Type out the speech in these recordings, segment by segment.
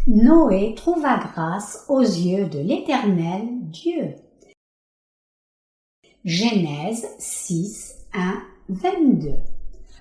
Noé trouva grâce aux yeux de l'Éternel Dieu. Genèse 6, 1, 22.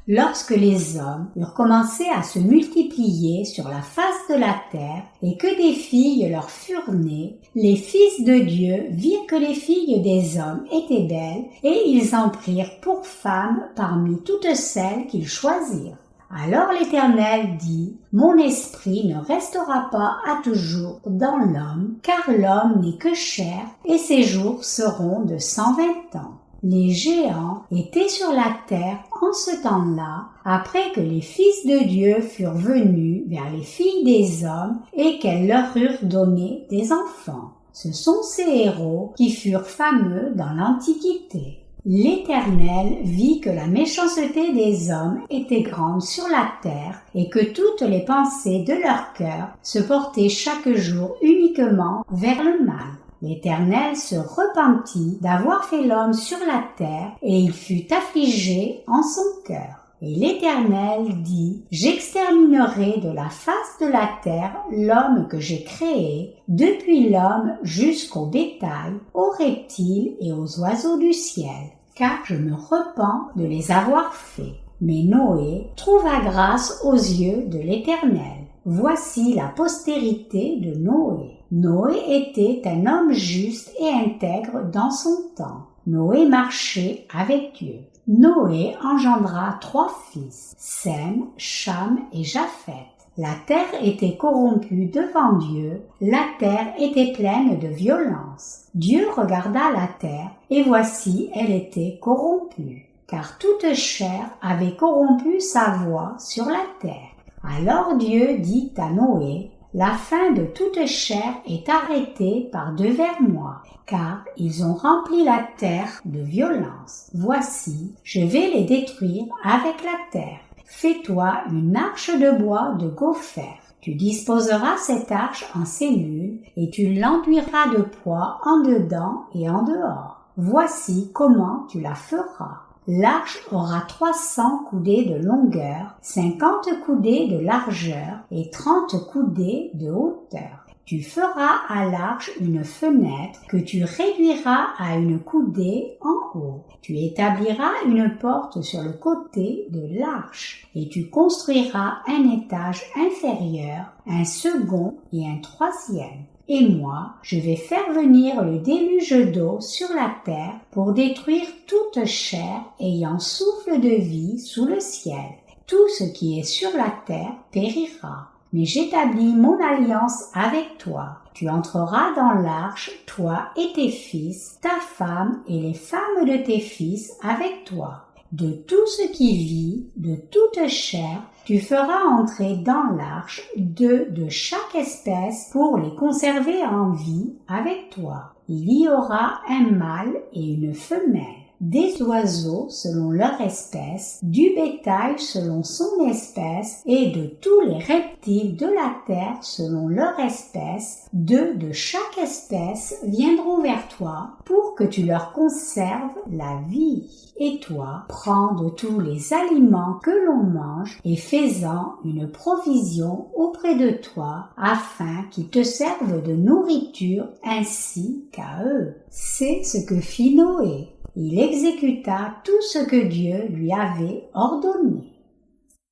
Lorsque les hommes eurent commencé à se multiplier sur la face de la terre et que des filles leur furent nées, les fils de Dieu virent que les filles des hommes étaient belles et ils en prirent pour femmes parmi toutes celles qu'ils choisirent. Alors l'Éternel dit, « Mon esprit ne restera pas à toujours dans l'homme, car l'homme n'est que chair et ses jours seront de 120 ans. » Les géants étaient sur la terre en ce temps-là, après que les fils de Dieu furent venus vers les filles des hommes et qu'elles leur eurent donné des enfants. Ce sont ces héros qui furent fameux dans l'Antiquité. L'Éternel vit que la méchanceté des hommes était grande sur la terre et que toutes les pensées de leur cœur se portaient chaque jour uniquement vers le mal. L'Éternel se repentit d'avoir fait l'homme sur la terre et il fut affligé en son cœur. Et l'Éternel dit, « J'exterminerai de la face de la terre l'homme que j'ai créé, depuis l'homme jusqu'au bétail, aux reptiles et aux oiseaux du ciel, car je me repens de les avoir faits. » Mais Noé trouva grâce aux yeux de l'Éternel. Voici la postérité de Noé. Noé était un homme juste et intègre dans son temps. Noé marchait avec Dieu. Noé engendra 3 fils, Sem, Cham et Japheth. La terre était corrompue devant Dieu, la terre était pleine de violence. Dieu regarda la terre, et voici elle était corrompue, car toute chair avait corrompu sa voie sur la terre. Alors Dieu dit à Noé, « La fin de toute chair est arrêtée par devers moi, car ils ont rempli la terre de violence. Voici, je vais les détruire avec la terre. Fais-toi une arche de bois de gopher. Tu disposeras cette arche en cellules et tu l'enduiras de poids en dedans et en dehors. Voici comment tu la feras. L'arche aura 300 coudées de longueur, 50 coudées de largeur et 30 coudées de hauteur. Tu feras à l'arche une fenêtre que tu réduiras à une coudée en haut. Tu établiras une porte sur le côté de l'arche et tu construiras un étage inférieur, un second et un troisième. Et moi, je vais faire venir le déluge d'eau sur la terre pour détruire toute chair ayant souffle de vie sous le ciel. Tout ce qui est sur la terre périra. Mais j'établis mon alliance avec toi. Tu entreras dans l'arche, toi et tes fils, ta femme et les femmes de tes fils avec toi. De tout ce qui vit, de toute chair, tu feras entrer dans l'arche 2 de chaque espèce pour les conserver en vie avec toi. Il y aura un mâle et une femelle, des oiseaux selon leur espèce, du bétail selon son espèce et de tous les reptiles de la terre selon leur espèce. 2 de chaque espèce viendront vers toi pour que tu leur conserves la vie. Et toi, prends de tous les aliments que l'on mange et fais-en une provision auprès de toi afin qu'ils te servent de nourriture ainsi qu'à eux. C'est ce que fit Noé. Il exécuta tout ce que Dieu lui avait ordonné.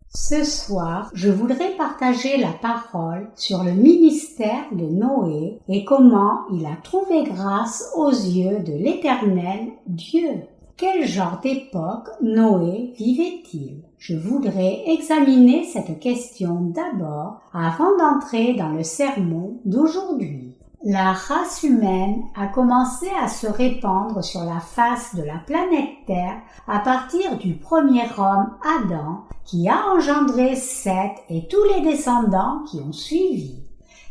Ce soir, je voudrais partager la parole sur le ministère de Noé et comment il a trouvé grâce aux yeux de l'Éternel Dieu. Quel genre d'époque Noé vivait-il? Je voudrais examiner cette question d'abord avant d'entrer dans le sermon d'aujourd'hui. La race humaine a commencé à se répandre sur la face de la planète Terre à partir du premier homme Adam qui a engendré Seth et tous les descendants qui ont suivi.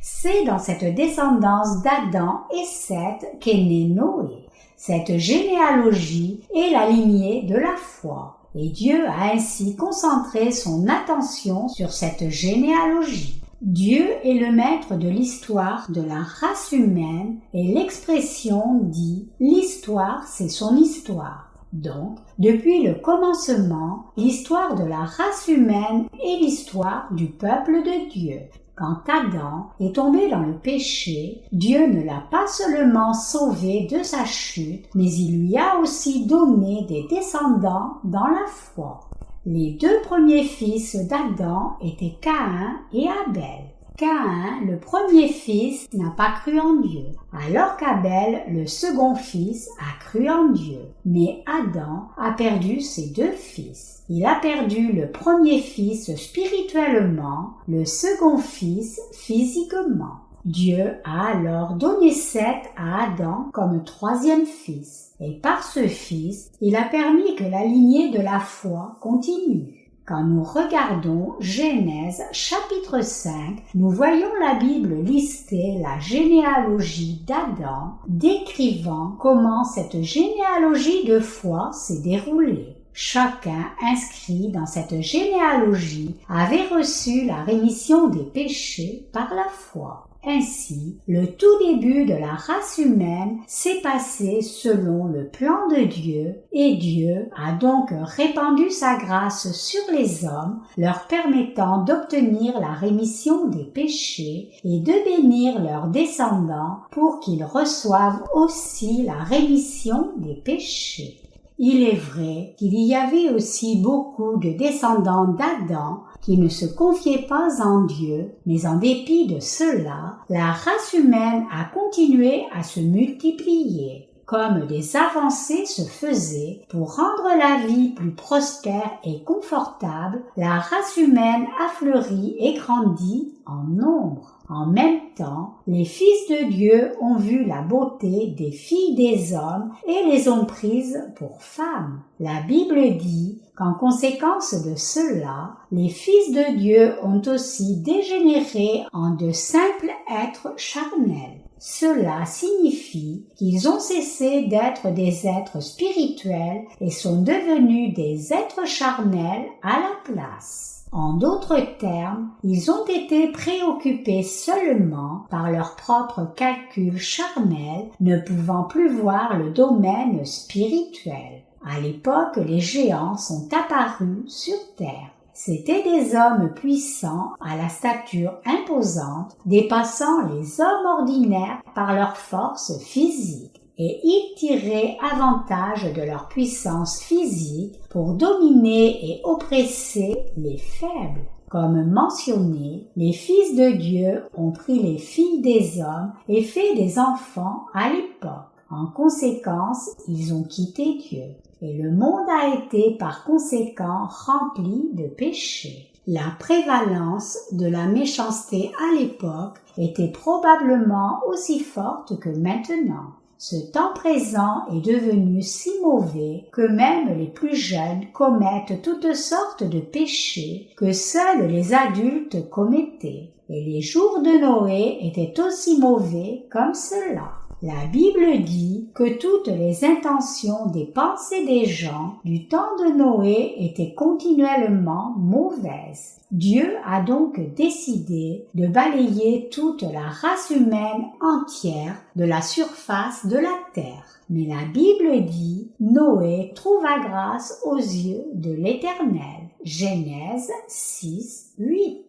C'est dans cette descendance d'Adam et Seth qu'est né Noé. Cette généalogie est la lignée de la foi. Et Dieu a ainsi concentré son attention sur cette généalogie. Dieu est le maître de l'histoire de la race humaine et l'expression dit « l'histoire, c'est son histoire ». Donc, depuis le commencement, l'histoire de la race humaine est l'histoire du peuple de Dieu. Quand Adam est tombé dans le péché, Dieu ne l'a pas seulement sauvé de sa chute, mais il lui a aussi donné des descendants dans la foi. Les deux premiers fils d'Adam étaient Caïn et Abel. Caïn, le premier fils, n'a pas cru en Dieu, alors qu'Abel, le second fils, a cru en Dieu. Mais Adam a perdu ses deux fils. Il a perdu le premier fils spirituellement, le second fils physiquement. Dieu a alors donné Seth à Adam comme troisième fils, et par ce fils, il a permis que la lignée de la foi continue. Quand nous regardons Genèse chapitre 5, nous voyons la Bible lister la généalogie d'Adam, décrivant comment cette généalogie de foi s'est déroulée. Chacun inscrit dans cette généalogie avait reçu la rémission des péchés par la foi. Ainsi, le tout début de la race humaine s'est passé selon le plan de Dieu, et Dieu a donc répandu sa grâce sur les hommes, leur permettant d'obtenir la rémission des péchés et de bénir leurs descendants pour qu'ils reçoivent aussi la rémission des péchés. Il est vrai qu'il y avait aussi beaucoup de descendants d'Adam qui ne se confiaient pas en Dieu, mais en dépit de cela, la race humaine a continué à se multiplier. Comme des avancées se faisaient pour rendre la vie plus prospère et confortable, la race humaine a fleuri et grandi en nombre. En même temps, les fils de Dieu ont vu la beauté des filles des hommes et les ont prises pour femmes. La Bible dit qu'en conséquence de cela, les fils de Dieu ont aussi dégénéré en de simples êtres charnels. Cela signifie qu'ils ont cessé d'être des êtres spirituels et sont devenus des êtres charnels à la place. En d'autres termes, ils ont été préoccupés seulement par leurs propres calculs charnels, ne pouvant plus voir le domaine spirituel. À l'époque, les géants sont apparus sur terre. C'étaient des hommes puissants à la stature imposante, dépassant les hommes ordinaires par leur force physique. Et ils tiraient avantage de leur puissance physique pour dominer et oppresser les faibles. Comme mentionné, les fils de Dieu ont pris les filles des hommes et fait des enfants à l'époque. En conséquence, ils ont quitté Dieu. Et le monde a été par conséquent rempli de péchés. La prévalence de la méchanceté à l'époque était probablement aussi forte que maintenant. Ce temps présent est devenu si mauvais que même les plus jeunes commettent toutes sortes de péchés que seuls les adultes commettaient. Et les jours de Noé étaient aussi mauvais comme cela. La Bible dit que toutes les intentions des pensées des gens du temps de Noé étaient continuellement mauvaises. Dieu a donc décidé de balayer toute la race humaine entière de la surface de la terre. Mais la Bible dit « Noé trouva grâce aux yeux de l'Éternel ». Genèse 6, 8.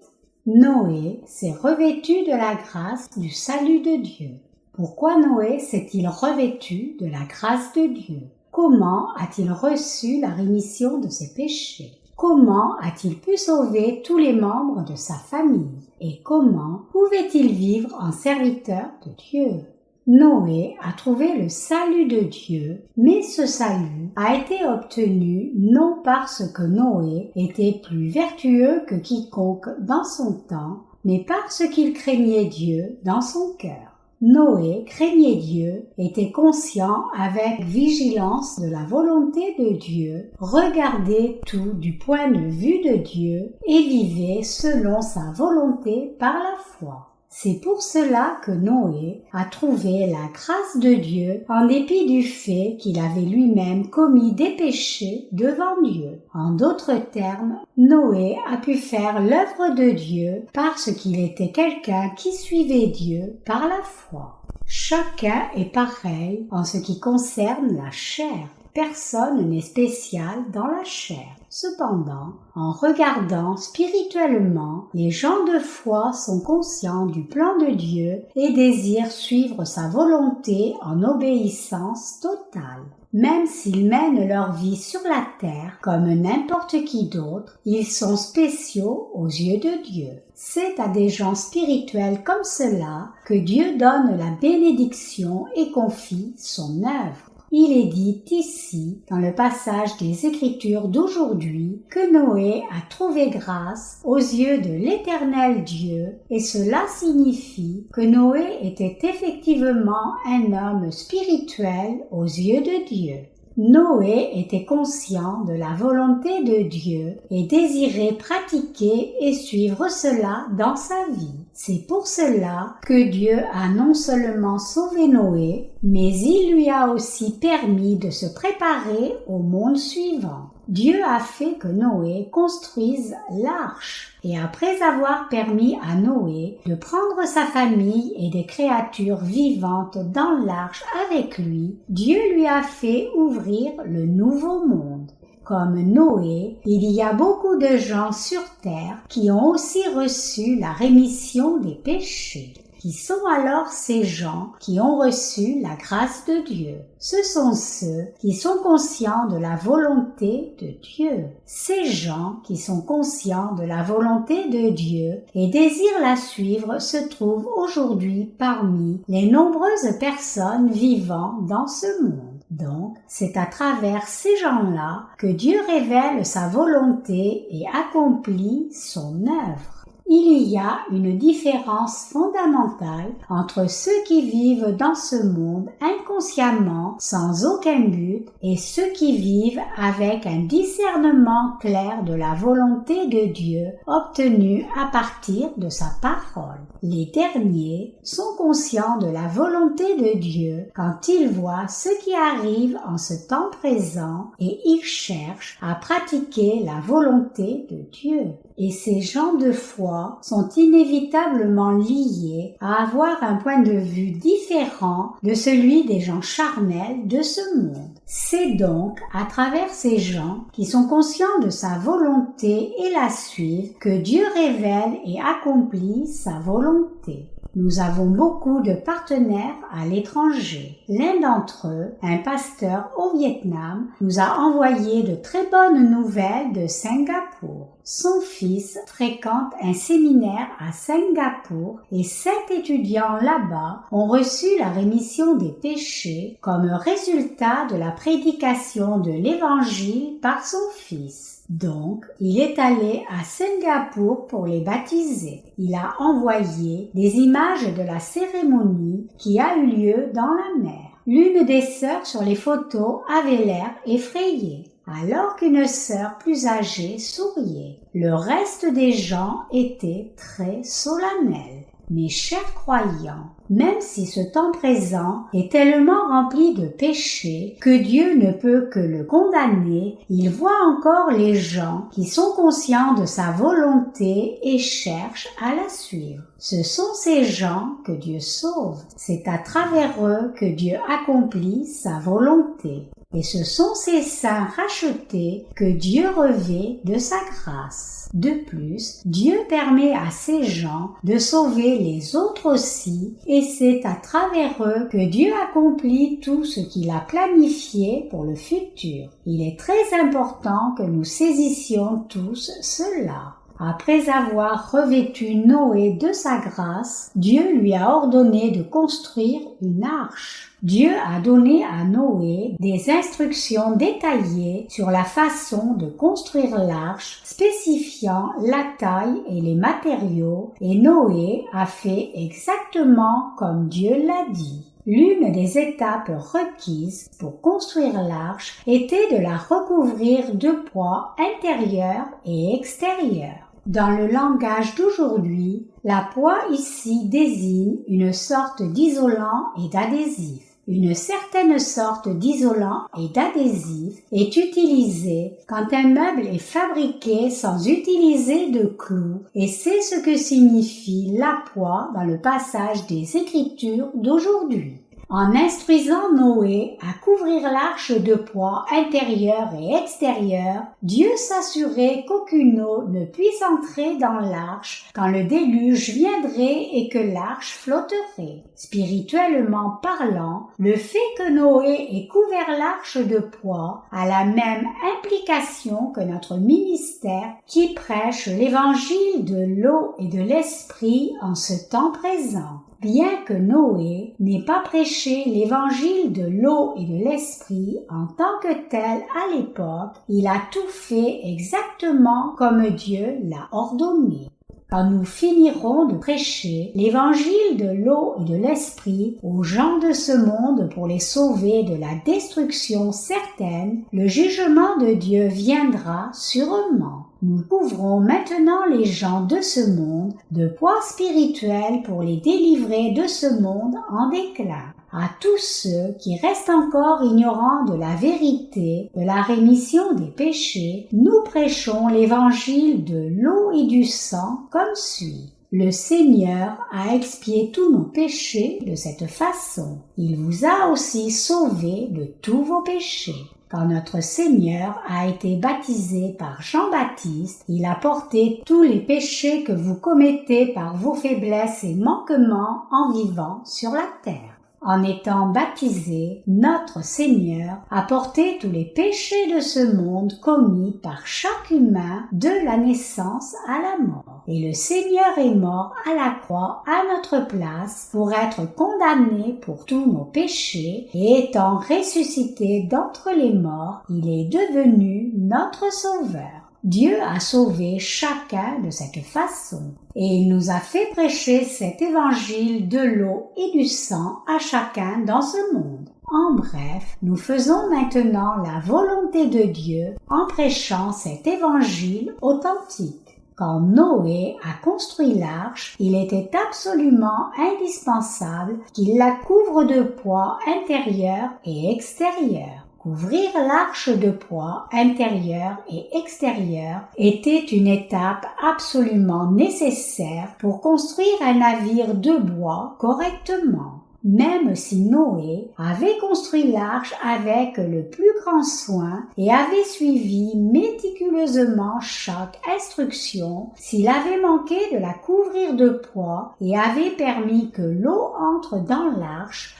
Noé s'est revêtu de la grâce du salut de Dieu. Pourquoi Noé s'est-il revêtu de la grâce de Dieu? Comment a-t-il reçu la rémission de ses péchés? Comment a-t-il pu sauver tous les membres de sa famille? Et comment pouvait-il vivre en serviteur de Dieu? Noé a trouvé le salut de Dieu, mais ce salut a été obtenu non parce que Noé était plus vertueux que quiconque dans son temps, mais parce qu'il craignait Dieu dans son cœur. Noé craignait Dieu, était conscient avec vigilance de la volonté de Dieu, regardait tout du point de vue de Dieu et vivait selon sa volonté par la foi. C'est pour cela que Noé a trouvé la grâce de Dieu en dépit du fait qu'il avait lui-même commis des péchés devant Dieu. En d'autres termes, Noé a pu faire l'œuvre de Dieu parce qu'il était quelqu'un qui suivait Dieu par la foi. Chacun est pareil en ce qui concerne la chair. Personne n'est spécial dans la chair. Cependant, en regardant spirituellement, les gens de foi sont conscients du plan de Dieu et désirent suivre sa volonté en obéissance totale. Même s'ils mènent leur vie sur la terre comme n'importe qui d'autre, ils sont spéciaux aux yeux de Dieu. C'est à des gens spirituels comme cela que Dieu donne la bénédiction et confie son œuvre. Il est dit ici, dans le passage des Écritures d'aujourd'hui, que Noé a trouvé grâce aux yeux de l'Éternel Dieu, et cela signifie que Noé était effectivement un homme spirituel aux yeux de Dieu. Noé était conscient de la volonté de Dieu et désirait pratiquer et suivre cela dans sa vie. C'est pour cela que Dieu a non seulement sauvé Noé, mais il lui a aussi permis de se préparer au monde suivant. Dieu a fait que Noé construise l'arche. Et après avoir permis à Noé de prendre sa famille et des créatures vivantes dans l'arche avec lui, Dieu lui a fait ouvrir le nouveau monde. Comme Noé, il y a beaucoup de gens sur terre qui ont aussi reçu la rémission des péchés. Qui sont alors ces gens qui ont reçu la grâce de Dieu? Ce sont ceux qui sont conscients de la volonté de Dieu. Ces gens qui sont conscients de la volonté de Dieu et désirent la suivre se trouvent aujourd'hui parmi les nombreuses personnes vivant dans ce monde. Donc, c'est à travers ces gens-là que Dieu révèle sa volonté et accomplit son œuvre. Il y a une différence fondamentale entre ceux qui vivent dans ce monde inconsciemment, sans aucun but, et ceux qui vivent avec un discernement clair de la volonté de Dieu obtenu à partir de sa parole. Les derniers sont conscients de la volonté de Dieu quand ils voient ce qui arrive en ce temps présent et ils cherchent à pratiquer la volonté de Dieu. Et ces gens de foi sont inévitablement liés à avoir un point de vue différent de celui des gens charnels de ce monde. C'est donc à travers ces gens qui sont conscients de sa volonté et la suivent que Dieu révèle et accomplit sa volonté. Nous avons beaucoup de partenaires à l'étranger. L'un d'entre eux, un pasteur au Vietnam, nous a envoyé de très bonnes nouvelles de Singapour. Son fils fréquente un séminaire à Singapour et 7 étudiants là-bas ont reçu la rémission des péchés comme résultat de la prédication de l'Évangile par son fils. Donc, il est allé à Singapour pour les baptiser. Il a envoyé des images de la cérémonie qui a eu lieu dans la mer. L'une des sœurs sur les photos avait l'air effrayée, alors qu'une sœur plus âgée souriait. Le reste des gens étaient très solennels. Mes chers croyants, même si ce temps présent est tellement rempli de péchés que Dieu ne peut que le condamner, il voit encore les gens qui sont conscients de sa volonté et cherchent à la suivre. Ce sont ces gens que Dieu sauve. C'est à travers eux que Dieu accomplit sa volonté. Et ce sont ces saints rachetés que Dieu revêt de sa grâce. De plus, Dieu permet à ces gens de sauver les autres aussi, et c'est à travers eux que Dieu accomplit tout ce qu'il a planifié pour le futur. Il est très important que nous saisissions tous cela. Après avoir revêtu Noé de sa grâce, Dieu lui a ordonné de construire une arche. Dieu a donné à Noé des instructions détaillées sur la façon de construire l'arche, spécifiant la taille et les matériaux, et Noé a fait exactement comme Dieu l'a dit. L'une des étapes requises pour construire l'arche était de la recouvrir de poids intérieur et extérieur. Dans le langage d'aujourd'hui, la poix ici désigne une sorte d'isolant et d'adhésif. Une certaine sorte d'isolant et d'adhésif est utilisée quand un meuble est fabriqué sans utiliser de clous, et c'est ce que signifie la poix dans le passage des Écritures d'aujourd'hui. En instruisant Noé à couvrir l'arche de poids intérieur et extérieur, Dieu s'assurait qu'aucune eau ne puisse entrer dans l'arche quand le déluge viendrait et que l'arche flotterait. Spirituellement parlant, le fait que Noé ait couvert l'arche de poids a la même implication que notre ministère qui prêche l'évangile de l'eau et de l'esprit en ce temps présent. Bien que Noé n'ait pas prêché l'évangile de l'eau et de l'esprit en tant que tel à l'époque, il a tout fait exactement comme Dieu l'a ordonné. Quand nous finirons de prêcher l'évangile de l'eau et de l'esprit aux gens de ce monde pour les sauver de la destruction certaine, le jugement de Dieu viendra sûrement. Nous couvrons maintenant les gens de ce monde de poids spirituel pour les délivrer de ce monde en déclin. À tous ceux qui restent encore ignorants de la vérité, de la rémission des péchés, nous prêchons l'évangile de l'eau et du sang comme suit. Le Seigneur a expié tous nos péchés de cette façon. Il vous a aussi sauvés de tous vos péchés. Quand notre Seigneur a été baptisé par Jean-Baptiste, il a porté tous les péchés que vous commettez par vos faiblesses et manquements en vivant sur la terre. En étant baptisé, notre Seigneur a porté tous les péchés de ce monde commis par chaque humain de la naissance à la mort. Et le Seigneur est mort à la croix à notre place pour être condamné pour tous nos péchés et étant ressuscité d'entre les morts, il est devenu notre Sauveur. Dieu a sauvé chacun de cette façon et il nous a fait prêcher cet évangile de l'eau et du sang à chacun dans ce monde. En bref, nous faisons maintenant la volonté de Dieu en prêchant cet évangile authentique. Quand Noé a construit l'arche, il était absolument indispensable qu'il la couvre de poids intérieur et extérieur. Couvrir l'arche de poids intérieur et extérieur était une étape absolument nécessaire pour construire un navire de bois correctement. Même si Noé avait construit l'arche avec le plus grand soin et avait suivi méticuleusement chaque instruction, s'il avait manqué de la couvrir de poids et avait permis que l'eau entre dans l'arche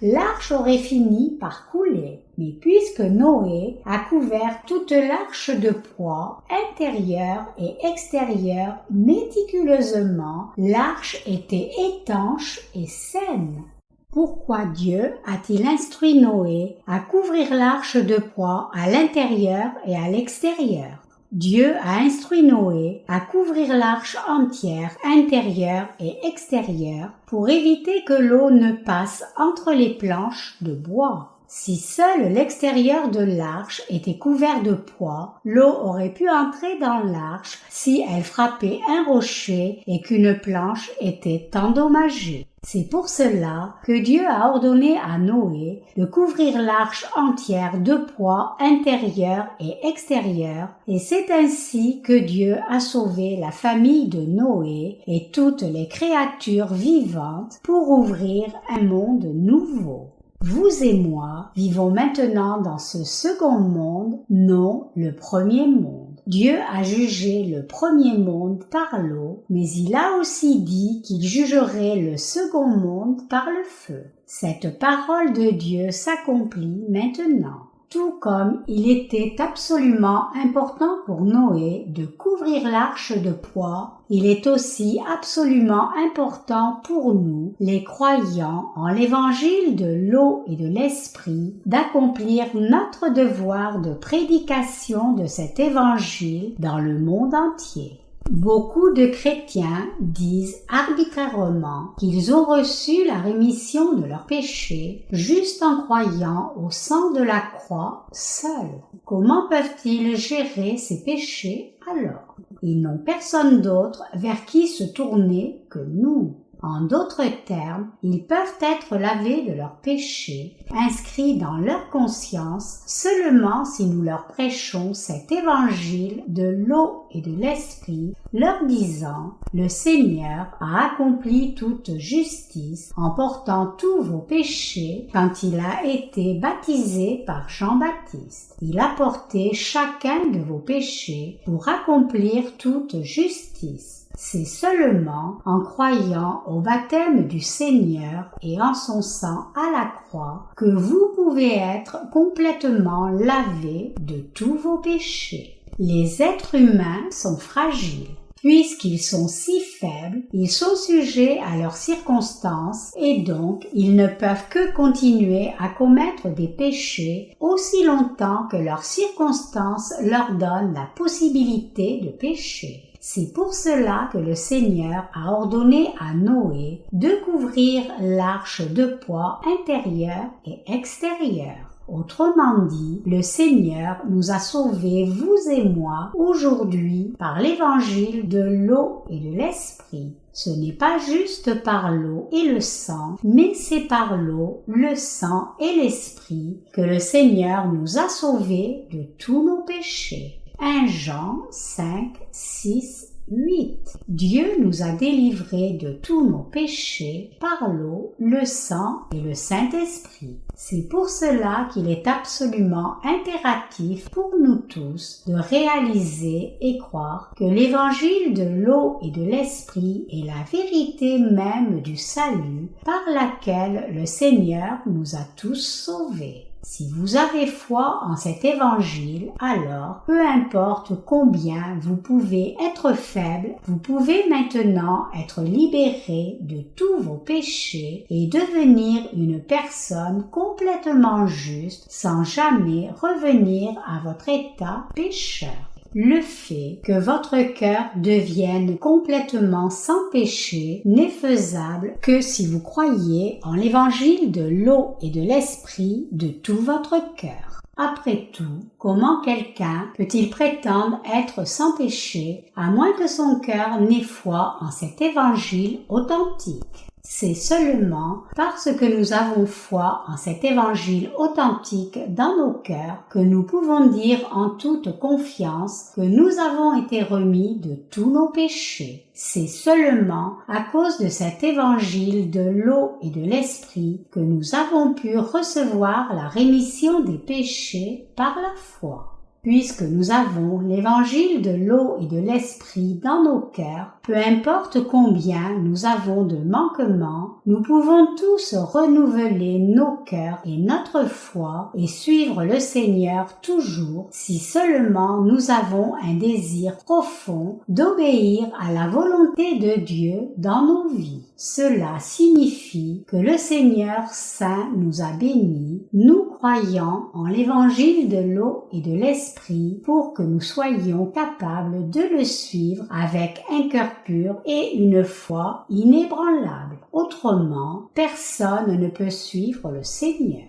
aurait fini par couler. Mais puisque Noé a couvert toute l'arche de poids, intérieure et extérieure, méticuleusement, l'arche était étanche et saine. Pourquoi Dieu a-t-il instruit Noé à couvrir l'arche de poids à l'intérieur et à l'extérieur? Dieu a instruit Noé à couvrir l'arche entière, intérieure et extérieure, pour éviter que l'eau ne passe entre les planches de bois. Si seul l'extérieur de l'arche était couvert de poids, l'eau aurait pu entrer dans l'arche si elle frappait un rocher et qu'une planche était endommagée. C'est pour cela que Dieu a ordonné à Noé de couvrir l'arche entière de poids intérieur et extérieur, et c'est ainsi que Dieu a sauvé la famille de Noé et toutes les créatures vivantes pour ouvrir un monde nouveau. Vous et moi vivons maintenant dans ce second monde, non le premier monde. Dieu a jugé le premier monde par l'eau, mais il a aussi dit qu'il jugerait le second monde par le feu. Cette parole de Dieu s'accomplit maintenant. Tout comme il était absolument important pour Noé de couvrir l'arche de poids, il est aussi absolument important pour nous, les croyants en l'évangile de l'eau et de l'esprit, d'accomplir notre devoir de prédication de cet évangile dans le monde entier. Beaucoup de chrétiens disent arbitrairement qu'ils ont reçu la rémission de leurs péchés juste en croyant au sang de la croix seul. Comment peuvent-ils gérer ces péchés alors? Ils n'ont personne d'autre vers qui se tourner que nous. En d'autres termes, ils peuvent être lavés de leurs péchés, inscrits dans leur conscience seulement si nous leur prêchons cet évangile de l'eau et de l'esprit, leur disant « Le Seigneur a accompli toute justice en portant tous vos péchés quand il a été baptisé par Jean-Baptiste. Il a porté chacun de vos péchés pour accomplir toute justice. » C'est seulement en croyant au baptême du Seigneur et en son sang à la croix que vous pouvez être complètement lavés de tous vos péchés. Les êtres humains sont fragiles. Puisqu'ils sont si faibles, ils sont sujets à leurs circonstances et donc ils ne peuvent que continuer à commettre des péchés aussi longtemps que leurs circonstances leur donnent la possibilité de pécher. C'est pour cela que le Seigneur a ordonné à Noé de couvrir l'arche de poids intérieur et extérieur. Autrement dit, le Seigneur nous a sauvés, vous et moi, aujourd'hui par l'évangile de l'eau et de l'esprit. Ce n'est pas juste par l'eau et le sang, mais c'est par l'eau, le sang et l'esprit que le Seigneur nous a sauvés de tous nos péchés. 1 Jean 5, 6, 8. Dieu nous a délivrés de tous nos péchés par l'eau, le sang et le Saint-Esprit. C'est pour cela qu'il est absolument impératif pour nous tous de réaliser et croire que l'évangile de l'eau et de l'esprit est la vérité même du salut par laquelle le Seigneur nous a tous sauvés. Si vous avez foi en cet évangile, alors, peu importe combien vous pouvez être faible, vous pouvez maintenant être libéré de tous vos péchés et devenir une personne complètement juste sans jamais revenir à votre état pécheur. Le fait que votre cœur devienne complètement sans péché n'est faisable que si vous croyez en l'évangile de l'eau et de l'esprit de tout votre cœur. Après tout, comment quelqu'un peut-il prétendre être sans péché à moins que son cœur n'ait foi en cet évangile authentique? C'est seulement parce que nous avons foi en cet évangile authentique dans nos cœurs que nous pouvons dire en toute confiance que nous avons été remis de tous nos péchés. C'est seulement à cause de cet évangile de l'eau et de l'esprit que nous avons pu recevoir la rémission des péchés par la foi. Puisque nous avons l'évangile de l'eau et de l'esprit dans nos cœurs, peu importe combien nous avons de manquements, nous pouvons tous renouveler nos cœurs et notre foi et suivre le Seigneur toujours si seulement nous avons un désir profond d'obéir à la volonté de Dieu dans nos vies. Cela signifie que le Seigneur Saint nous a bénis, nous croyant en l'évangile de l'eau et de l'esprit pour que nous soyons capables de le suivre avec un cœur pur et une foi inébranlable. Autrement, personne ne peut suivre le Seigneur.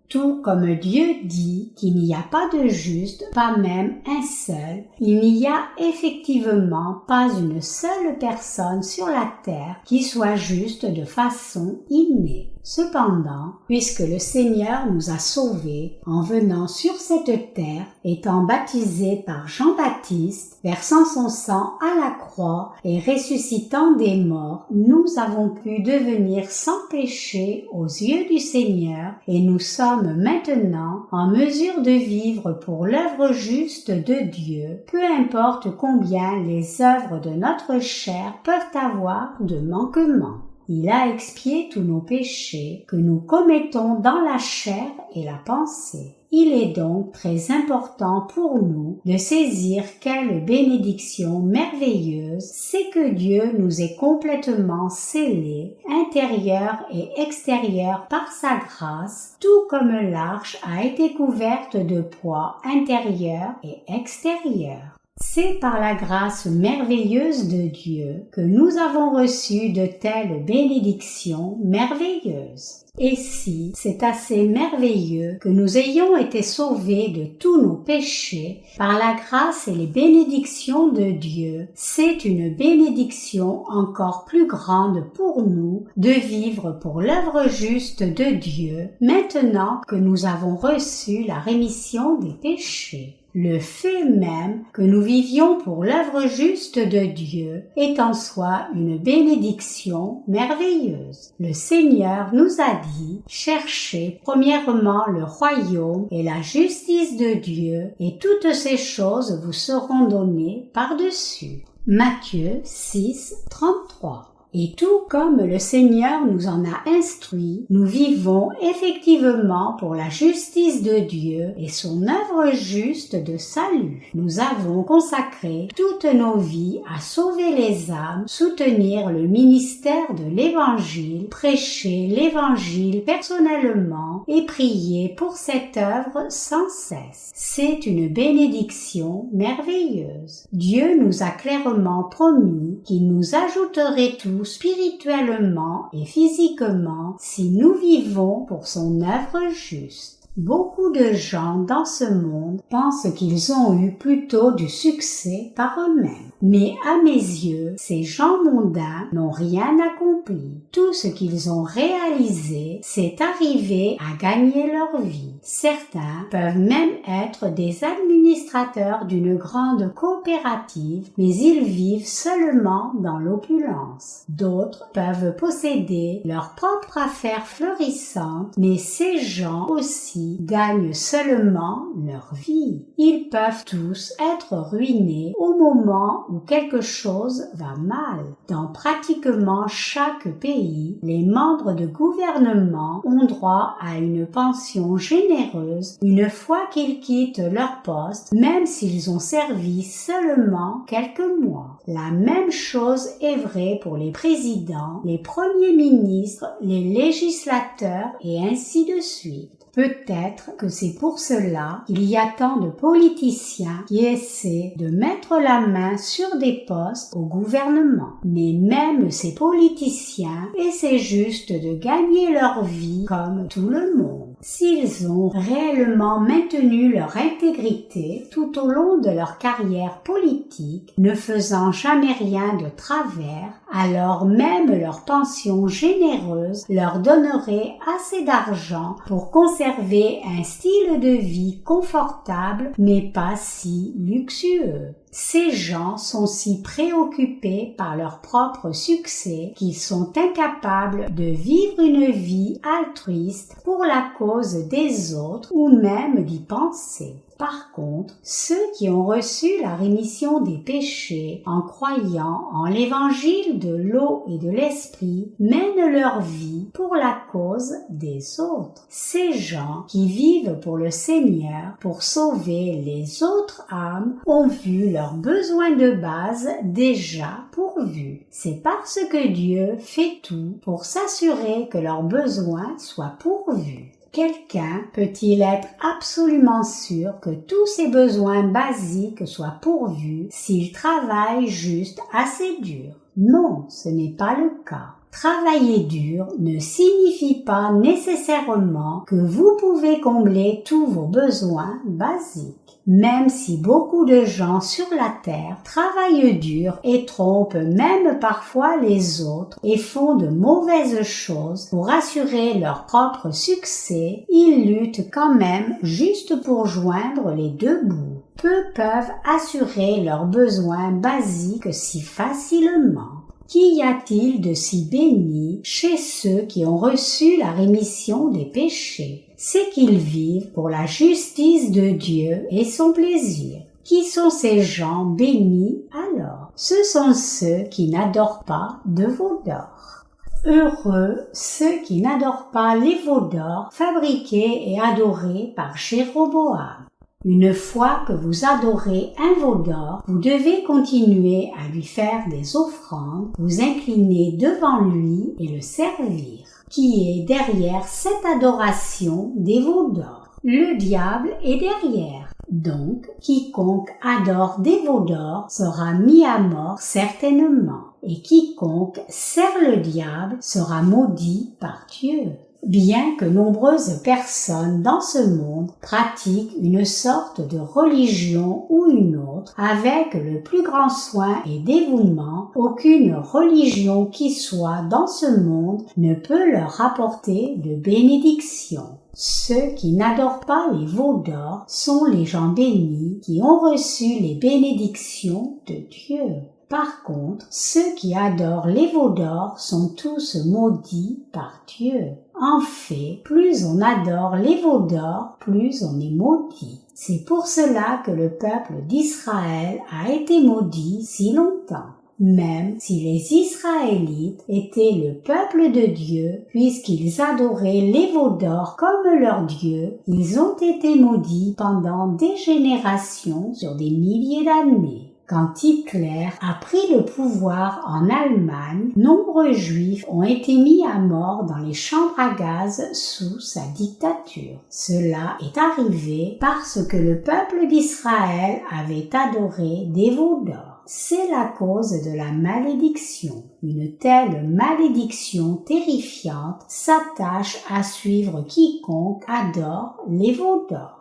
Tout comme Dieu dit qu'il n'y a pas de juste, pas même un seul, il n'y a effectivement pas une seule personne sur la terre qui soit juste de façon innée. Cependant, puisque le Seigneur nous a sauvés en venant sur cette terre, étant baptisé par Jean-Baptiste, versant son sang à la croix et ressuscitant des morts, nous avons pu devenir sans péché aux yeux du Seigneur et nous sommes maintenant en mesure de vivre pour l'œuvre juste de Dieu, peu importe combien les œuvres de notre chair peuvent avoir de manquements. Il a expié tous nos péchés que nous commettons dans la chair et la pensée. Il est donc très important pour nous de saisir quelle bénédiction merveilleuse c'est que Dieu nous ait complètement scellés, intérieur et extérieur par sa grâce, tout comme l'arche a été couverte de poids intérieur et extérieur. C'est par la grâce merveilleuse de Dieu que nous avons reçu de telles bénédictions merveilleuses. Et si c'est assez merveilleux que nous ayons été sauvés de tous nos péchés par la grâce et les bénédictions de Dieu, c'est une bénédiction encore plus grande pour nous de vivre pour l'œuvre juste de Dieu maintenant que nous avons reçu la rémission des péchés. Le fait même que nous vivions pour l'œuvre juste de Dieu est en soi une bénédiction merveilleuse. Le Seigneur nous a dit: cherchez premièrement le royaume et la justice de Dieu, et toutes ces choses vous seront données par-dessus. Matthieu 6, 33. Et tout comme le Seigneur nous en a instruit, nous vivons effectivement pour la justice de Dieu et son œuvre juste de salut. Nous avons consacré toutes nos vies à sauver les âmes, soutenir le ministère de l'Évangile, prêcher l'Évangile personnellement et prier pour cette œuvre sans cesse. C'est une bénédiction merveilleuse. Dieu nous a clairement promis qu'il nous ajouterait tout spirituellement et physiquement si nous vivons pour son œuvre juste. Beaucoup de gens dans ce monde pensent qu'ils ont eu plutôt du succès par eux-mêmes. Mais à mes yeux, ces gens mondains n'ont rien accompli. Tout ce qu'ils ont réalisé, c'est arriver à gagner leur vie. Certains peuvent même être des administrateurs d'une grande coopérative, mais ils vivent seulement dans l'opulence. D'autres peuvent posséder leur propre affaire florissante, mais ces gens aussi gagnent seulement leur vie. Ils peuvent tous être ruinés au moment où quelque chose va mal. Dans pratiquement chaque pays, les membres de gouvernement ont droit à une pension généreuse une fois qu'ils quittent leur poste, même s'ils ont servi seulement quelques mois. La même chose est vraie pour les présidents, les premiers ministres, les législateurs et ainsi de suite. Peut-être que c'est pour cela qu'il y a tant de politiciens qui essaient de mettre la main sur des postes au gouvernement. Mais même ces politiciens essaient juste de gagner leur vie comme tout le monde. S'ils ont réellement maintenu leur intégrité tout au long de leur carrière politique, ne faisant jamais rien de travers, alors même leur pension généreuse leur donnerait assez d'argent pour conserver un style de vie confortable mais pas si luxueux. Ces gens sont si préoccupés par leur propre succès qu'ils sont incapables de vivre une vie altruiste pour la cause des autres ou même d'y penser. Par contre, ceux qui ont reçu la rémission des péchés en croyant en l'évangile de l'eau et de l'esprit mènent leur vie pour la cause des autres. Ces gens qui vivent pour le Seigneur, pour sauver les autres âmes, ont vu leurs besoins de base déjà pourvus. C'est parce que Dieu fait tout pour s'assurer que leurs besoins soient pourvus. Quelqu'un peut-il être absolument sûr que tous ses besoins basiques soient pourvus s'il travaille juste assez dur? Non, ce n'est pas le cas. Travailler dur ne signifie pas nécessairement que vous pouvez combler tous vos besoins basiques. Même si beaucoup de gens sur la terre travaillent dur et trompent même parfois les autres et font de mauvaises choses pour assurer leur propre succès, ils luttent quand même juste pour joindre les deux bouts. Peu peuvent assurer leurs besoins basiques si facilement. Qu'y a-t-il de si béni chez ceux qui ont reçu la rémission des péchés? C'est qu'ils vivent pour la justice de Dieu et son plaisir. Qui sont ces gens bénis alors? Ce sont ceux qui n'adorent pas de veau d'or. Heureux ceux qui n'adorent pas les veaux d'or fabriqués et adorés par Jéroboam. Une fois que vous adorez un veau d'or, vous devez continuer à lui faire des offrandes, vous incliner devant lui et le servir. Qui est derrière cette adoration des veaux d'or? Le diable est derrière. Donc, quiconque adore des veaux d'or sera mis à mort certainement, et quiconque sert le diable sera maudit par Dieu. Bien que nombreuses personnes dans ce monde pratiquent une sorte de religion ou une autre avec le plus grand soin et dévouement, aucune religion qui soit dans ce monde ne peut leur apporter de bénédiction. Ceux qui n'adorent pas les veaux d'or sont les gens bénis qui ont reçu les bénédictions de Dieu. Par contre, ceux qui adorent les veaux d'or sont tous maudits par Dieu. En fait, plus on adore les veaux d'or, plus on est maudit. C'est pour cela que le peuple d'Israël a été maudit si longtemps. Même si les Israélites étaient le peuple de Dieu, puisqu'ils adoraient les veaux d'or comme leur Dieu, ils ont été maudits pendant des générations sur des milliers d'années. Quand Hitler a pris le pouvoir en Allemagne, nombreux Juifs ont été mis à mort dans les chambres à gaz sous sa dictature. Cela est arrivé parce que le peuple d'Israël avait adoré des veaux d'or. C'est la cause de la malédiction. Une telle malédiction terrifiante s'attache à suivre quiconque adore les veaux d'or.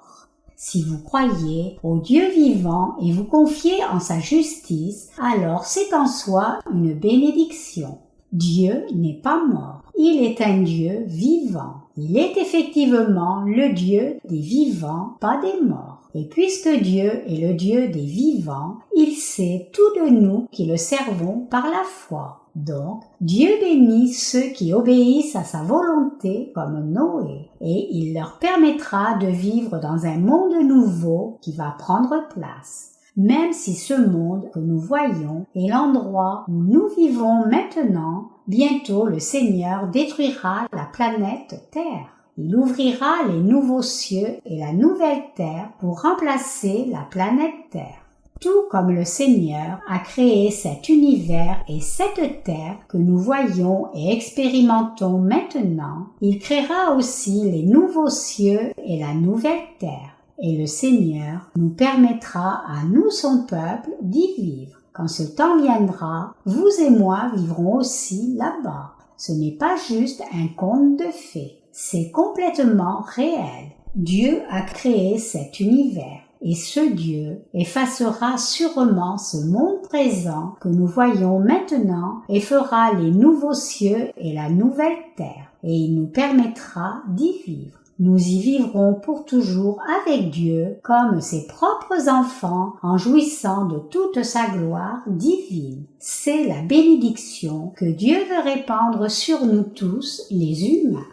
Si vous croyez au Dieu vivant et vous confiez en sa justice, alors c'est en soi une bénédiction. Dieu n'est pas mort. Il est un Dieu vivant. Il est effectivement le Dieu des vivants, pas des morts. Et puisque Dieu est le Dieu des vivants, il sait tout de nous qui le servons par la foi. Donc, Dieu bénit ceux qui obéissent à sa volonté comme Noé, et il leur permettra de vivre dans un monde nouveau qui va prendre place. Même si ce monde que nous voyons est l'endroit où nous vivons maintenant, bientôt le Seigneur détruira la planète Terre. Il ouvrira les nouveaux cieux et la nouvelle terre pour remplacer la planète Terre. Tout comme le Seigneur a créé cet univers et cette terre que nous voyons et expérimentons maintenant, il créera aussi les nouveaux cieux et la nouvelle terre. Et le Seigneur nous permettra à nous, son peuple, d'y vivre. Quand ce temps viendra, vous et moi vivrons aussi là-bas. Ce n'est pas juste un conte de fées, c'est complètement réel. Dieu a créé cet univers. Et ce Dieu effacera sûrement ce monde présent que nous voyons maintenant et fera les nouveaux cieux et la nouvelle terre, et il nous permettra d'y vivre. Nous y vivrons pour toujours avec Dieu comme ses propres enfants en jouissant de toute sa gloire divine. C'est la bénédiction que Dieu veut répandre sur nous tous, les humains.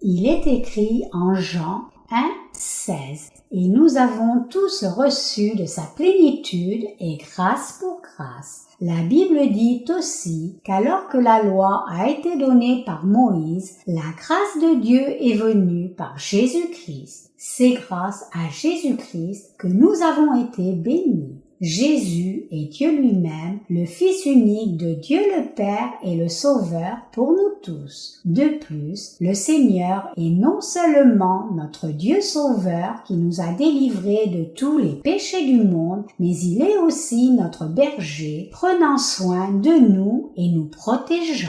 Il est écrit en Jean 1:16. Et nous avons tous reçu de sa plénitude et grâce pour grâce. La Bible dit aussi qu'alors que la loi a été donnée par Moïse, la grâce de Dieu est venue par Jésus-Christ. C'est grâce à Jésus-Christ que nous avons été bénis. Jésus est Dieu lui-même, le Fils unique de Dieu le Père et le Sauveur pour nous tous. De plus, le Seigneur est non seulement notre Dieu Sauveur qui nous a délivrés de tous les péchés du monde, mais il est aussi notre berger, prenant soin de nous et nous protégeant.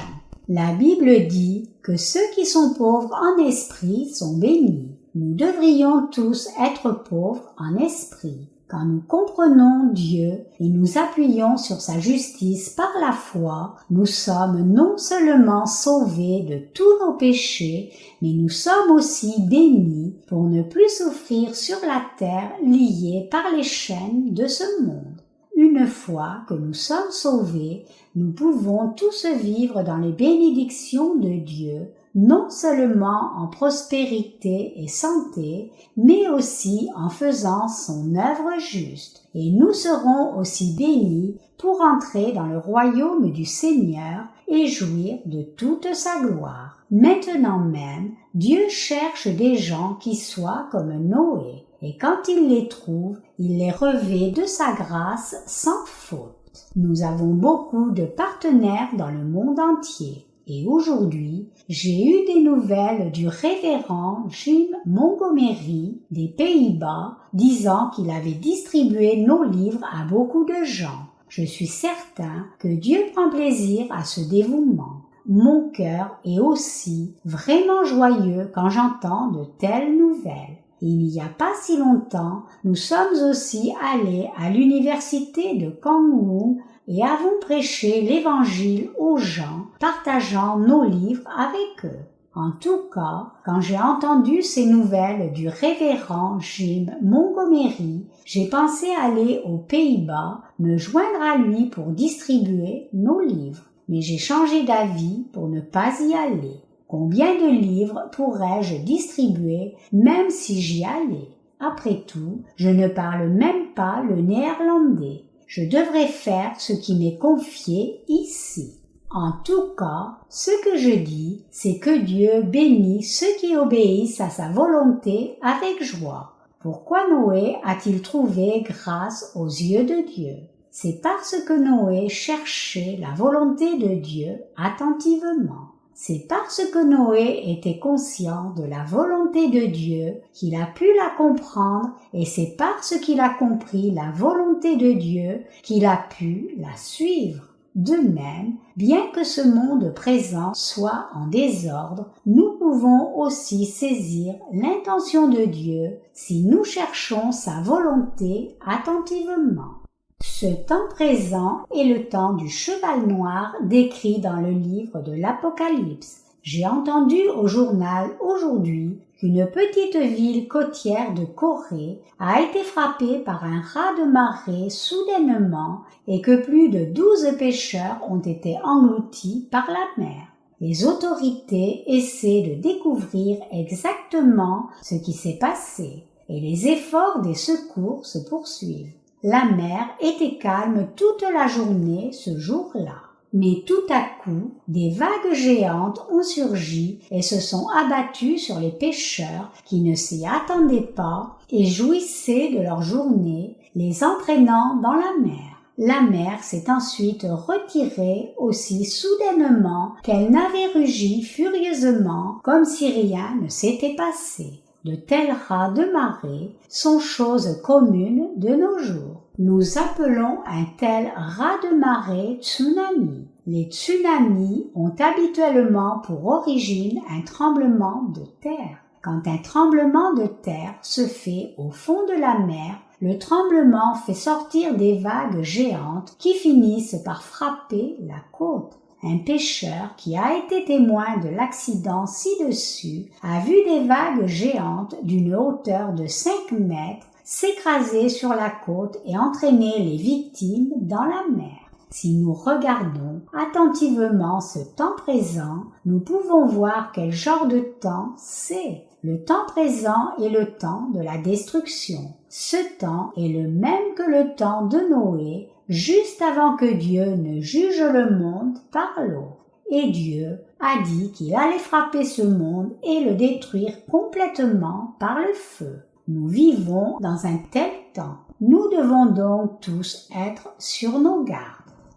La Bible dit que ceux qui sont pauvres en esprit sont bénis. Nous devrions tous être pauvres en esprit. Quand nous comprenons Dieu et nous appuyons sur sa justice par la foi, nous sommes non seulement sauvés de tous nos péchés, mais nous sommes aussi bénis pour ne plus souffrir sur la terre liés par les chaînes de ce monde. Une fois que nous sommes sauvés, nous pouvons tous vivre dans les bénédictions de Dieu, non seulement en prospérité et santé, mais aussi en faisant son œuvre juste. Et nous serons aussi bénis pour entrer dans le royaume du Seigneur et jouir de toute sa gloire. Maintenant même, Dieu cherche des gens qui soient comme Noé, et quand il les trouve, il les revêt de sa grâce sans faute. Nous avons beaucoup de partenaires dans le monde entier. Et aujourd'hui, j'ai eu des nouvelles du révérend Jim Montgomery des Pays-Bas disant qu'il avait distribué nos livres à beaucoup de gens. Je suis certain que Dieu prend plaisir à ce dévouement. Mon cœur est aussi vraiment joyeux quand j'entends de telles nouvelles. Il n'y a pas si longtemps, nous sommes aussi allés à l'université de Kangwoo et avons prêché l'Évangile aux gens, partageant nos livres avec eux. En tout cas, quand j'ai entendu ces nouvelles du révérend Jim Montgomery, j'ai pensé aller aux Pays-Bas, me joindre à lui pour distribuer nos livres. Mais j'ai changé d'avis pour ne pas y aller. Combien de livres pourrais-je distribuer même si j'y allais? Après tout, je ne parle même pas le néerlandais. Je devrais faire ce qui m'est confié ici. En tout cas, ce que je dis, c'est que Dieu bénit ceux qui obéissent à sa volonté avec joie. Pourquoi Noé a-t-il trouvé grâce aux yeux de Dieu? C'est parce que Noé cherchait la volonté de Dieu attentivement. C'est parce que Noé était conscient de la volonté de Dieu qu'il a pu la comprendre et c'est parce qu'il a compris la volonté de Dieu qu'il a pu la suivre. De même, bien que ce monde présent soit en désordre, nous pouvons aussi saisir l'intention de Dieu si nous cherchons sa volonté attentivement. Ce temps présent est le temps du cheval noir décrit dans le livre de l'Apocalypse. J'ai entendu au journal aujourd'hui qu'une petite ville côtière de Corée a été frappée par un raz-de-marée soudainement et que plus de 12 pêcheurs ont été engloutis par la mer. Les autorités essaient de découvrir exactement ce qui s'est passé et les efforts des secours se poursuivent. La mer était calme toute la journée ce jour-là. Mais tout à coup, des vagues géantes ont surgi et se sont abattues sur les pêcheurs qui ne s'y attendaient pas et jouissaient de leur journée, les entraînant dans la mer. La mer s'est ensuite retirée aussi soudainement qu'elle n'avait rugi furieusement comme si rien ne s'était passé. De tels raz de marée sont choses communes de nos jours. Nous appelons un tel raz de marée tsunami. Les tsunamis ont habituellement pour origine un tremblement de terre. Quand un tremblement de terre se fait au fond de la mer, le tremblement fait sortir des vagues géantes qui finissent par frapper la côte. Un pêcheur qui a été témoin de l'accident ci-dessus a vu des vagues géantes d'une hauteur de 5 mètres s'écraser sur la côte et entraîner les victimes dans la mer. Si nous regardons attentivement ce temps présent, nous pouvons voir quel genre de temps c'est. Le temps présent est le temps de la destruction. Ce temps est le même que le temps de Noé, juste avant que Dieu ne juge le monde par l'eau. Et Dieu a dit qu'il allait frapper ce monde et le détruire complètement par le feu. Nous vivons dans un tel temps. Nous devons donc tous être sur nos gardes.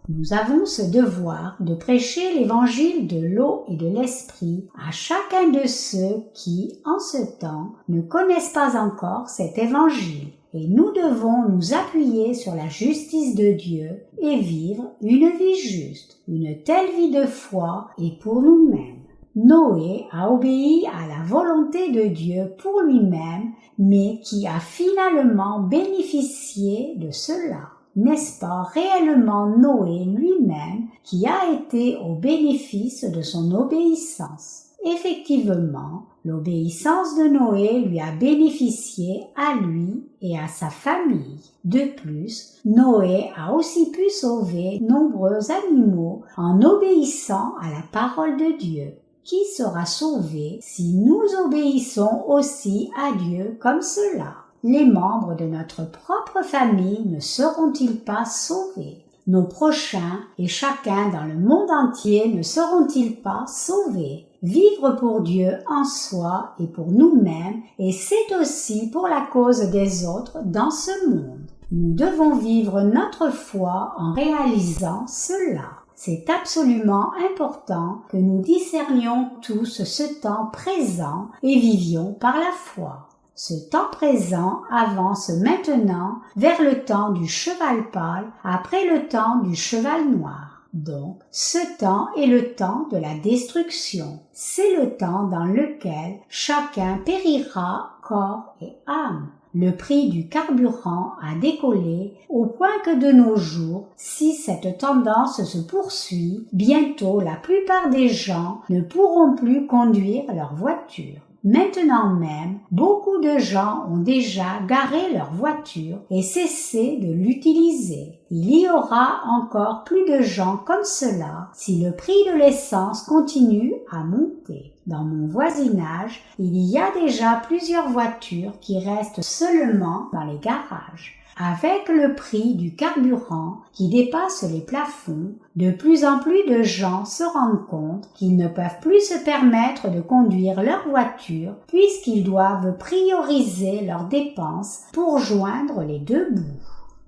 Nous avons ce devoir de prêcher l'évangile de l'eau et de l'esprit à chacun de ceux qui, en ce temps, ne connaissent pas encore cet évangile. Et nous devons nous appuyer sur la justice de Dieu et vivre une vie juste. Une telle vie de foi est pour nous-mêmes. Noé a obéi à la volonté de Dieu pour lui-même, mais qui a finalement bénéficié de cela. N'est-ce pas réellement Noé lui-même qui a été au bénéfice de son obéissance? Effectivement, l'obéissance de Noé lui a bénéficié à lui et à sa famille. De plus, Noé a aussi pu sauver nombreux animaux en obéissant à la parole de Dieu. Qui sera sauvé si nous obéissons aussi à Dieu comme cela? Les membres de notre propre famille ne seront-ils pas sauvés? Nos prochains et chacun dans le monde entier ne seront-ils pas sauvés? Vivre pour Dieu en soi et pour nous-mêmes, et c'est aussi pour la cause des autres dans ce monde. Nous devons vivre notre foi en réalisant cela. c'est absolument important que nous discernions tous ce temps présent et vivions par la foi. Ce temps présent avance maintenant vers le temps du cheval pâle après le temps du cheval noir. Donc, ce temps est le temps de la destruction. C'est le temps dans lequel chacun périra corps et âme. Le prix du carburant a décollé au point que de nos jours, si cette tendance se poursuit, bientôt la plupart des gens ne pourront plus conduire leur voiture. Maintenant même, beaucoup de gens ont déjà garé leur voiture et cessé de l'utiliser. Il y aura encore plus de gens comme cela si le prix de l'essence continue à monter. Dans mon voisinage, il y a déjà plusieurs voitures qui restent seulement dans les garages. Avec le prix du carburant qui dépasse les plafonds, de plus en plus de gens se rendent compte qu'ils ne peuvent plus se permettre de conduire leur voiture puisqu'ils doivent prioriser leurs dépenses pour joindre les deux bouts.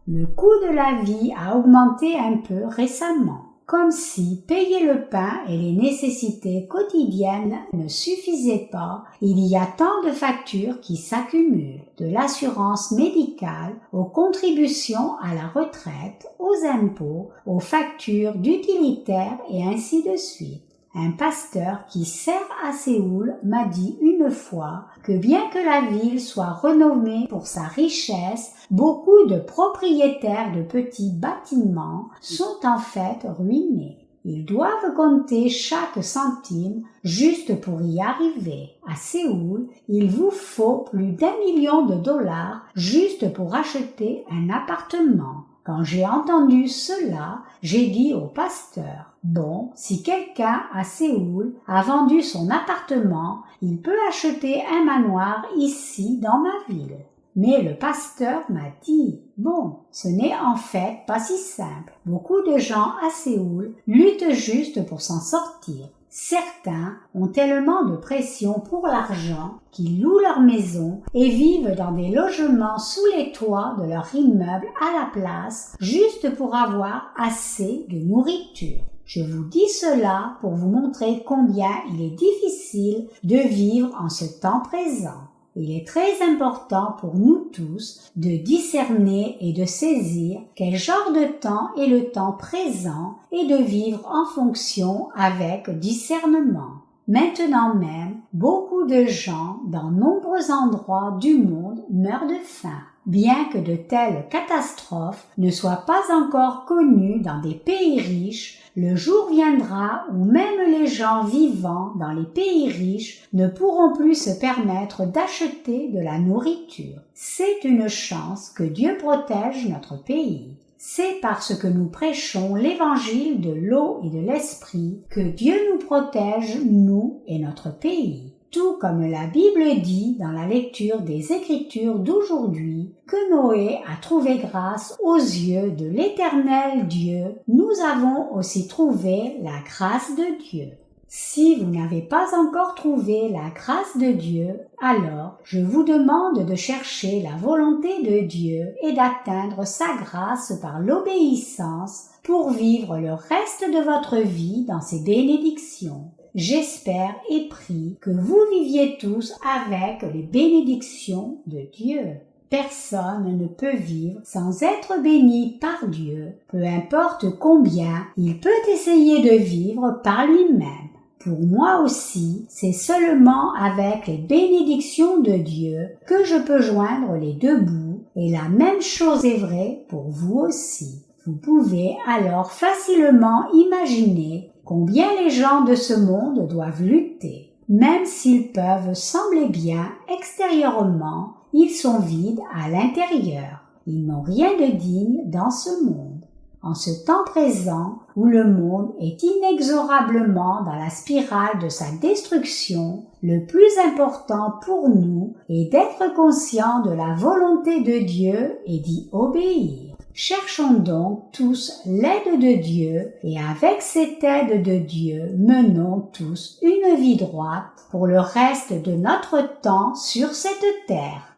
Le coût de la vie a augmenté un peu récemment. Comme si payer le pain et les nécessités quotidiennes ne suffisaient pas, il y a tant de factures qui s'accumulent, de l'assurance médicale aux contributions à la retraite, aux impôts, aux factures d'utilitaires et ainsi de suite. Un pasteur qui sert à Séoul m'a dit une fois que bien que la ville soit renommée pour sa richesse, beaucoup de propriétaires de petits bâtiments sont en fait ruinés. Ils doivent compter chaque centime juste pour y arriver. À Séoul, il vous faut plus d'1 million de dollars juste pour acheter un appartement. Quand j'ai entendu cela, j'ai dit au pasteur, « Bon, si quelqu'un à Séoul a vendu son appartement, il peut acheter un manoir ici dans ma ville. » Mais le pasteur m'a dit, « Bon, ce n'est en fait pas si simple. Beaucoup de gens à Séoul luttent juste pour s'en sortir. Certains ont tellement de pression pour l'argent qu'ils louent leur maison et vivent dans des logements sous les toits de leur immeuble à la place juste pour avoir assez de nourriture. Je vous dis cela pour vous montrer combien il est difficile de vivre en ce temps présent. Il est très important pour nous tous de discerner et de saisir quel genre de temps est le temps présent et de vivre en fonction avec discernement. Maintenant même, beaucoup de gens dans nombreux endroits du monde meurent de faim. Bien que de telles catastrophes ne soient pas encore connues dans des pays riches, le jour viendra où même les gens vivant dans les pays riches ne pourront plus se permettre d'acheter de la nourriture. C'est une chance que Dieu protège notre pays. C'est parce que nous prêchons l'évangile de l'eau et de l'esprit que Dieu nous protège, nous et notre pays. Tout comme la Bible dit dans la lecture des Écritures d'aujourd'hui que Noé a trouvé grâce aux yeux de l'Éternel Dieu, nous avons aussi trouvé la grâce de Dieu. Si vous n'avez pas encore trouvé la grâce de Dieu, alors je vous demande de chercher la volonté de Dieu et d'atteindre sa grâce par l'obéissance pour vivre le reste de votre vie dans ses bénédictions. J'espère et prie que vous viviez tous avec les bénédictions de Dieu. Personne ne peut vivre sans être béni par Dieu, peu importe combien il peut essayer de vivre par lui-même. Pour moi aussi, c'est seulement avec les bénédictions de Dieu que je peux joindre les deux bouts, et la même chose est vraie pour vous aussi. Vous pouvez alors facilement imaginer combien les gens de ce monde doivent lutter. Même s'ils peuvent sembler bien extérieurement, ils sont vides à l'intérieur. Ils n'ont rien de digne dans ce monde. En ce temps présent, où le monde est inexorablement dans la spirale de sa destruction, le plus important pour nous est d'être conscients de la volonté de Dieu et d'y obéir. Cherchons donc tous l'aide de Dieu et avec cette aide de Dieu, menons tous une vie droite pour le reste de notre temps sur cette terre.